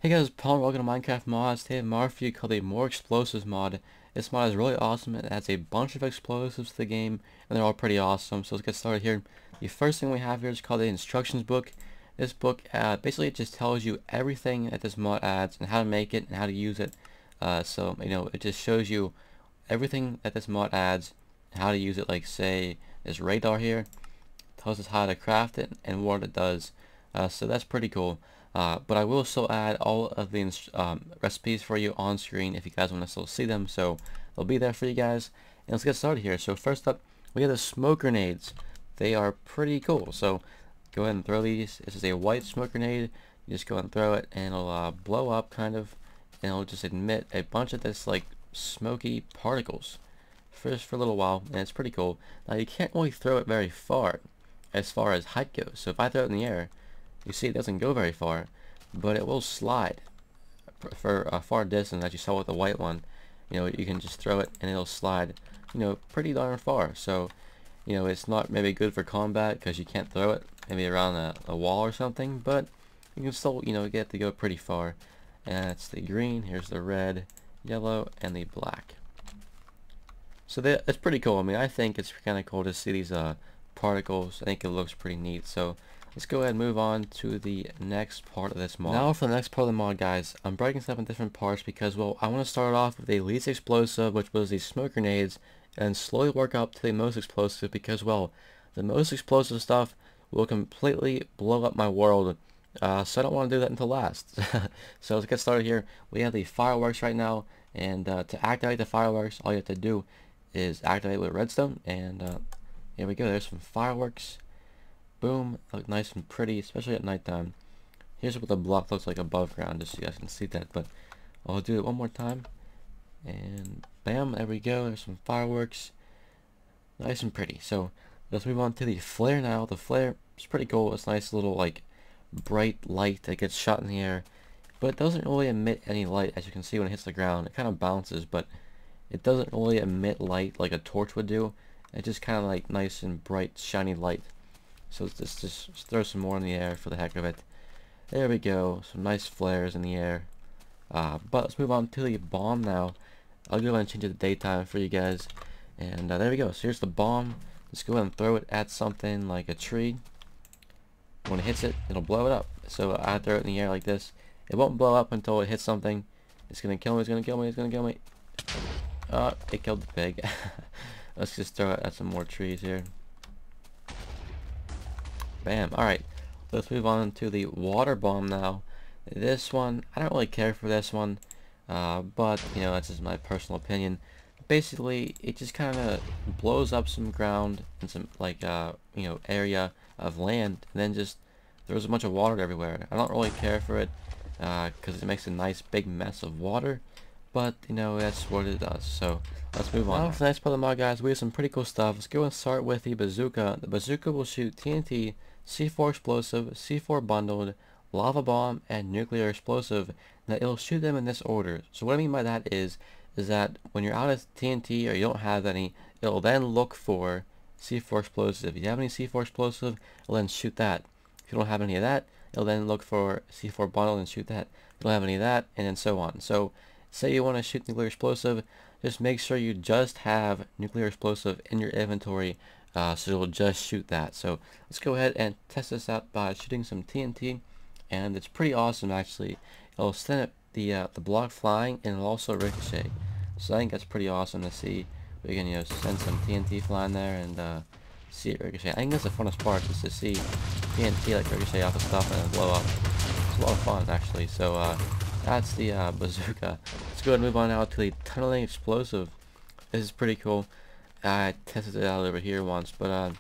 Hey guys, Paul, welcome to Minecraft Mods. Today I have a mod for you called the More Explosives mod. This mod is really awesome. It adds a bunch of explosives to the game, and they're all pretty awesome. So let's get started here. The first thing we have here is called the instructions book. This book basically it just tells you everything that this mod adds and how to make it and how to use it. It just shows you everything that this mod adds and how to use it. Like say this radar here tells us how to craft it and what it does. So that's pretty cool. But I will still add all of the recipes for you on screen if you guys want to still see them, so they'll be there for you guys. And let's get started here. So first up, we have the smoke grenades. They are pretty cool, so go ahead and throw these. This is a white smoke grenade. You just go ahead and throw it, and it'll blow up kind of, and it'll just emit a bunch of this like smoky particles for a little while, and it's pretty cool. Now you can't really throw it very far as height goes, so if I throw it in the air, you see it doesn't go very far, but it will slide for a far distance, as you saw with the white one. You know, you can just throw it and it'll slide, you know, pretty darn far. So, you know, it's not maybe good for combat because you can't throw it maybe around a wall or something, but you can still, you know, get to go pretty far. And that's the green, here's the red, yellow, and the black. So that's pretty cool. I mean, I think it's kind of cool to see these particles. I think it looks pretty neat. So let's go ahead and move on to the next part of this mod. Now for the next part of the mod, guys, I'm breaking stuff in different parts because, well, I want to start off with the least explosive, which was the smoke grenades, and slowly work up to the most explosive because, well, the most explosive stuff will completely blow up my world. So I don't want to do that until last. So let's get started here. We have the fireworks right now, and to activate the fireworks, all you have to do is activate with redstone, and here we go. There's some fireworks. Boom, look nice and pretty, especially at nighttime. Here's what the block looks like above ground, just so you guys can see that, but I'll do it one more time. And bam, there we go, there's some fireworks. Nice and pretty. So let's move on to the flare now. The flare is pretty cool. It's a nice little like bright light that gets shot in the air, but it doesn't really emit any light. As you can see when it hits the ground, it kind of bounces, but it doesn't really emit light like a torch would do. It's just kind of like nice and bright, shiny light. So let's just throw some more in the air for the heck of it. There we go. Some nice flares in the air. But let's move on to the bomb now. I'll go ahead and change it to daytime for you guys. And there we go. So here's the bomb. Let's go ahead and throw it at something like a tree. When it hits it, it'll blow it up. So I throw it in the air like this. It won't blow up until it hits something. It's going to kill me. It's going to kill me. It's going to kill me. It killed the pig. Let's just throw it at some more trees here. Bam. Alright, let's move on to the water bomb now. This one, I don't really care for this one, but, you know, that's just my personal opinion. Basically, it just kind of blows up some ground and some, like, you know, area of land, and then just throws a bunch of water everywhere. I don't really care for it, because it makes a nice big mess of water, but, you know, that's what it does. So let's move on. Now for the next part of the mod, guys, we have some pretty cool stuff. Let's go and start with the bazooka. The bazooka will shoot TNT, C4 explosive, C4 bundled, lava bomb, and nuclear explosive. Now it'll shoot them in this order. So what I mean by that is that when you're out of TNT or you don't have any, it'll then look for C4 explosive. If you have any C4 explosive, it'll then shoot that. If you don't have any of that, it'll then look for C4 bundle and shoot that. If you don't have any of that, and then so on. So say you want to shoot nuclear explosive, just make sure you just have nuclear explosive in your inventory, so it'll just shoot that. So let's go ahead and test this out by shooting some TNT, and it's pretty awesome actually. It'll send it the block flying, and it'll also ricochet. So I think that's pretty awesome to see. We can, you know, send some TNT flying there and see it ricochet. I think that's the funnest part, is to see TNT like ricochet off of stuff and then blow up. It's a lot of fun actually. So that's the bazooka. Let's go ahead and move on now to the tunneling explosive. This is pretty cool. I tested it out over here once, but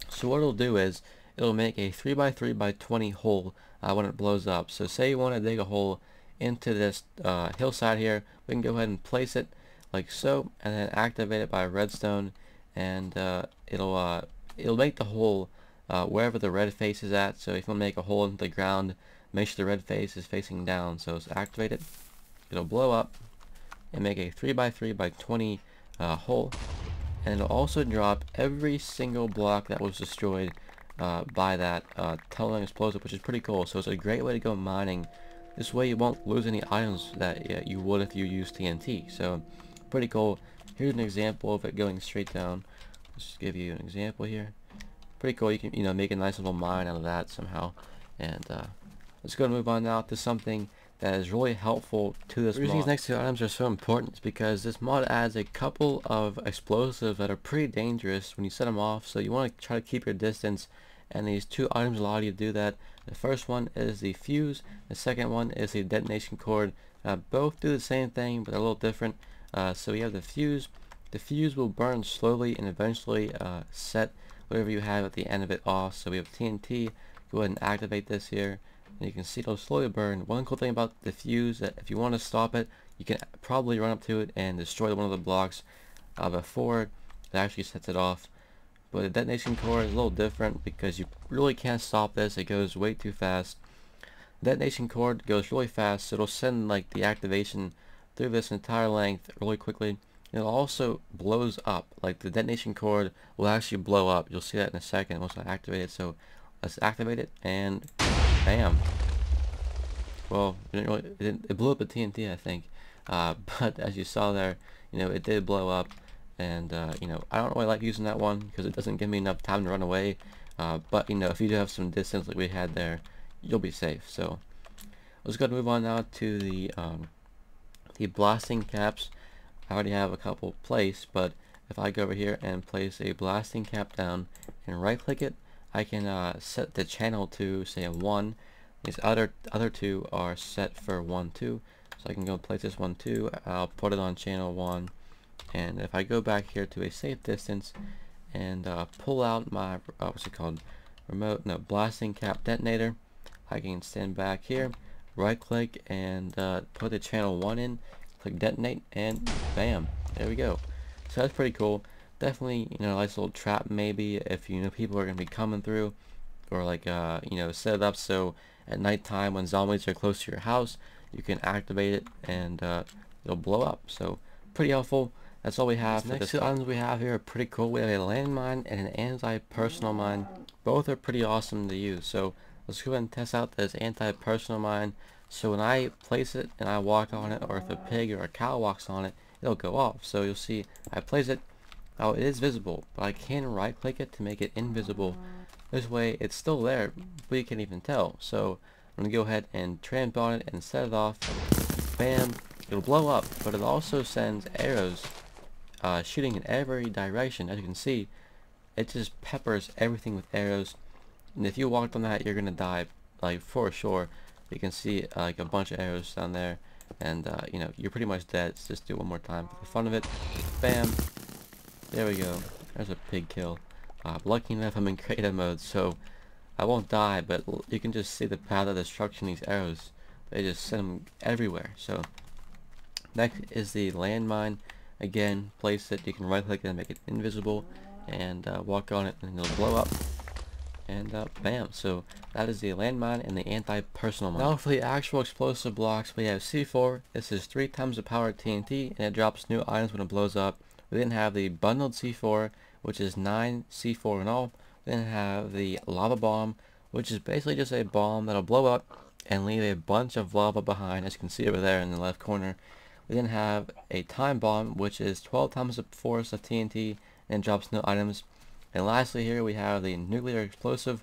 so what it'll do is it'll make a 3x3x20 hole when it blows up. So say you want to dig a hole into this hillside here, we can go ahead and place it like so, and then activate it by redstone, and it'll make the hole wherever the red face is at. So if you want to make a hole into the ground, make sure the red face is facing down. So it's activated. It'll blow up and make a 3x3x20 hole, and it'll also drop every single block that was destroyed by that tunneling explosive, which is pretty cool. So it's a great way to go mining This way you won't lose any items that you would if you use TNT. So pretty cool. Here's an example of it going straight down. Let's just give you an example here. Pretty cool. You can, you know, make a nice little mine out of that somehow. And let's go and move on now to something that is really helpful to this mod. These next two items are so important because this mod adds a couple of explosives that are pretty dangerous when you set them off, so you want to try to keep your distance, and these two items allow you to do that. The first one is the fuse, the second one is the detonation cord. Both do the same thing, but they're a little different. So we have the fuse. The fuse will burn slowly and eventually set whatever you have at the end of it off. So we have TNT. Go ahead and activate this here. And you can see it'll slowly burn. One cool thing about the fuse, that if you want to stop it, you can probably run up to it and destroy one of the blocks before it actually sets it off. But the detonation cord is a little different because you really can't stop this. It goes way too fast. The detonation cord goes really fast, so it'll send like the activation through this entire length really quickly. It also blows up. Like the detonation cord will actually blow up. You'll see that in a second once I activate it. So let's activate it, and bam. Well, it blew up the TNT, I think. But as you saw there, you know, it did blow up. And you know, I don't really like using that one because it doesn't give me enough time to run away. But you know, if you do have some distance like we had there, you'll be safe. So let's go and move on now to the blasting caps. I already have a couple placed, but if I go over here and place a blasting cap down and right click it, I can set the channel to say a 1. These other two are set for 1, 2. So I can go place this one 2. I'll put it on channel 1. And if I go back here to a safe distance and pull out my what's it called, blasting cap detonator, I can stand back here, right click, and put the channel 1 in, click detonate, and bam, there we go. So that's pretty cool. Definitely, you know, a nice little trap maybe if you know people are gonna be coming through, or like you know, set it up so at nighttime when zombies are close to your house, you can activate it and it'll blow up. So pretty helpful. That's all we have. The next two items we have here are pretty cool. We have a landmine and an anti-personal mine. Both are pretty awesome to use. So let's go ahead and test out this anti-personal mine. So when I place it and I walk on it, or if a pig or a cow walks on it, it'll go off. So you'll see I place it. Oh, it is visible, but I can right click it to make it invisible. This way it's still there, but you can't even tell. So I'm gonna go ahead and tramp on it and set it off. Bam, it'll blow up, but it also sends arrows shooting in every direction. As you can see, it just peppers everything with arrows, and if you walked on that, you're gonna die, like for sure. You can see like a bunch of arrows down there, and you know, you're pretty much dead. Let's just do it one more time for the fun of it. Bam, there we go. There's a pig kill. Lucky enough I'm in creative mode, so I won't die, but you can just see the path of destruction. These arrows, they just send them everywhere. So next is the landmine. Again, place it, you can right click it and make it invisible, and walk on it and it'll blow up, and bam. So that is the landmine and the anti-personal mine. Now for the actual explosive blocks, we have C4. This is 3 times the power of TNT, and it drops new items when it blows up. We then have the bundled C4, which is 9 C4 in all. We then have the lava bomb, which is basically just a bomb that'll blow up and leave a bunch of lava behind, as you can see over there in the left corner. We then have a time bomb, which is 12 times the force of TNT and drops no items. And lastly here we have the nuclear explosive,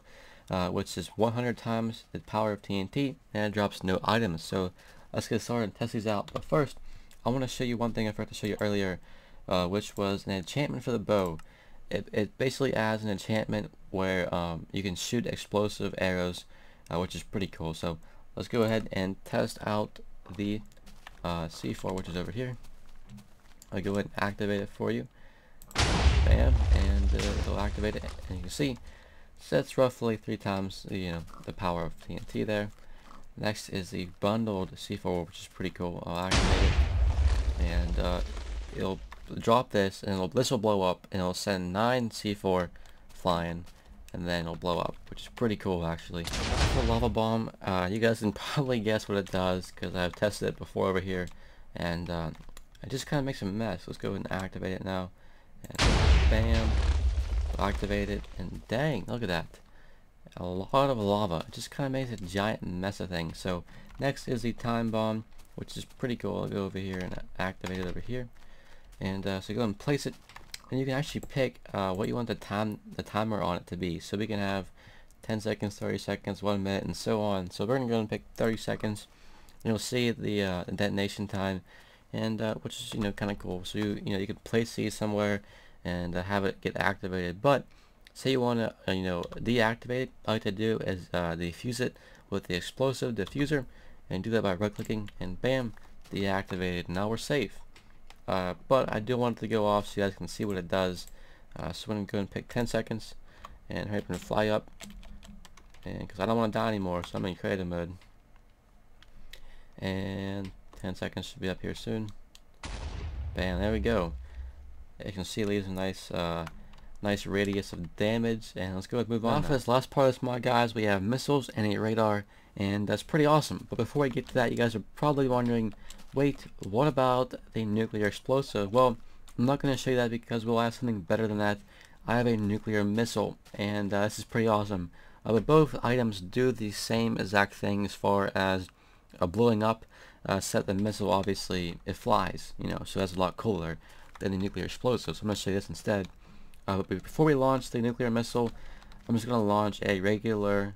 which is 100 times the power of TNT and it drops no items. So let's get started and test these out. But first, I want to show you one thing I forgot to show you earlier, which was an enchantment for the bow. It basically adds an enchantment where you can shoot explosive arrows, which is pretty cool. So let's go ahead and test out the C4, which is over here. I'll go ahead and activate it for you. Bam, and it'll activate it, and you can see sets roughly 3 times the power of TNT there. Next is the bundled C4, which is pretty cool. I'll activate it, and it'll drop this, and this will blow up, and it'll send 9 C4 flying, and then it'll blow up, which is pretty cool actually. The lava bomb, you guys can probably guess what it does because I've tested it before over here, and it just kind of makes a mess. Let's go ahead and activate it now, and bam, activate it, and dang, look at that. a lot of lava. It just kind of makes a giant mess of things. So next is the time bomb, which is pretty cool. I'll go over here and activate it over here. And so go and place it, and you can actually pick what you want the timer on it to be. So we can have 10 seconds, 30 seconds, 1 minute, and so on. So we're gonna go and pick 30 seconds. And you'll see the detonation time, and which is kind of cool. So you can place these somewhere and have it get activated. But say you want to deactivate it, all I like to do is defuse it with the explosive diffuser, and do that by right clicking, and bam, deactivated. Now we're safe. But I do want it to go off so you guys can see what it does. So I'm going to go and pick 10 seconds and hurry up and fly up, and because I don't want to die anymore, so I'm in creative mode. And 10 seconds should be up here soon. Bam, there we go. You can see it leaves a nice radius of damage. And let's go ahead and move on. For this last part of this mod, guys, we have missiles and a radar, and that's pretty awesome. But before we get to that, you guys are probably wondering, wait, what about the nuclear explosive? Well, I'm not going to show you that because we'll have something better than that. I have a nuclear missile, and this is pretty awesome. But both items do the same exact thing as far as blowing up. Set the missile, obviously it flies, so that's a lot cooler than the nuclear explosive. So I'm going to show you this instead. But before we launch the nuclear missile, I'm just going to launch a regular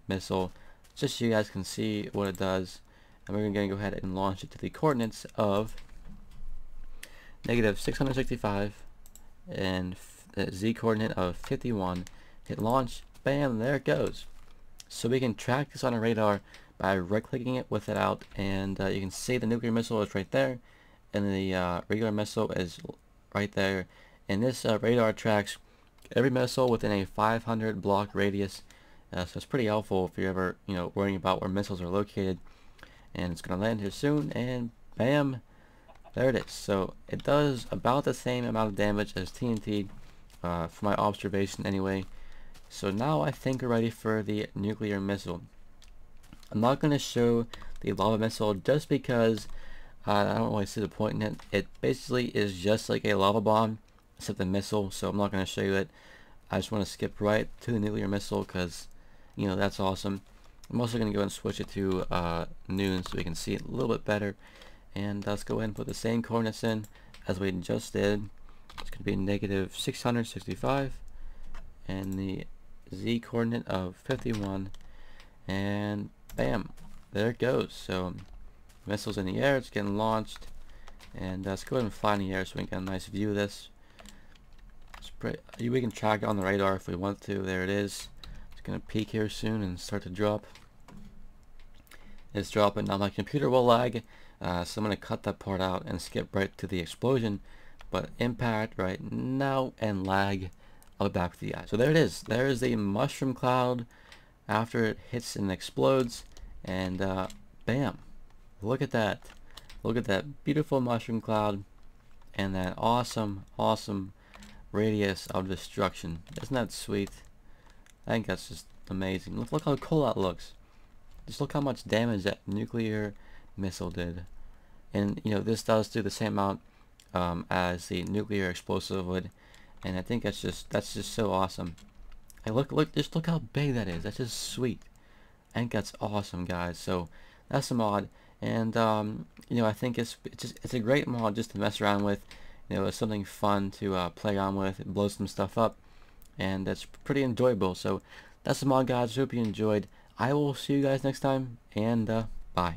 missile, just so you guys can see what it does. And we're going to go ahead and launch it to the coordinates of -665 and the Z coordinate of 51. Hit launch, bam, there it goes. So we can track this on a radar by right clicking it with it out, and you can see the nuclear missile is right there, and the regular missile is right there. And this radar tracks every missile within a 500 block radius, so it's pretty helpful if you're ever worrying about where missiles are located. And it's gonna land here soon, and bam, there it is. So it does about the same amount of damage as TNT, from my observation anyway. So now I think we're ready for the nuclear missile. I'm not going to show the lava missile just because I don't really see the point in it. It basically is just like a lava bomb except a missile, so I'm not going to show you it. I just want to skip right to the nuclear missile because that's awesome. I'm also going to go and switch it to noon so we can see it a little bit better. And let's go ahead and put the same coordinates in as we just did. It's going to be -665 and the Z coordinate of 51, and bam, there it goes. So missile's in the air, it's getting launched, and let's go ahead and fly in the air so we can get a nice view of this. We can track it on the radar if we want to. There it is. It's going to peak here soon and start to drop. It's dropping. Now my computer will lag, so I'm going to cut that part out and skip right to the explosion. But impact right now and lag, I'll be back with you guys. So there it is. There is the mushroom cloud after it hits and explodes, and bam, look at that. Look at that beautiful mushroom cloud and that awesome radius of destruction. Isn't that sweet? I think that's just amazing. Look how cool that looks. Just look how much damage that nuclear missile did. And this does do the same amount as the nuclear explosive would, and I think that's just so awesome. Hey, just look how big that is. That's just sweet. I think that's awesome, guys. So that's the mod, and I think it's a great mod just to mess around with. It's something fun to play on with. It blows some stuff up, and it's pretty enjoyable. So that's the mod, guys. Hope you enjoyed. I will see you guys next time, and bye.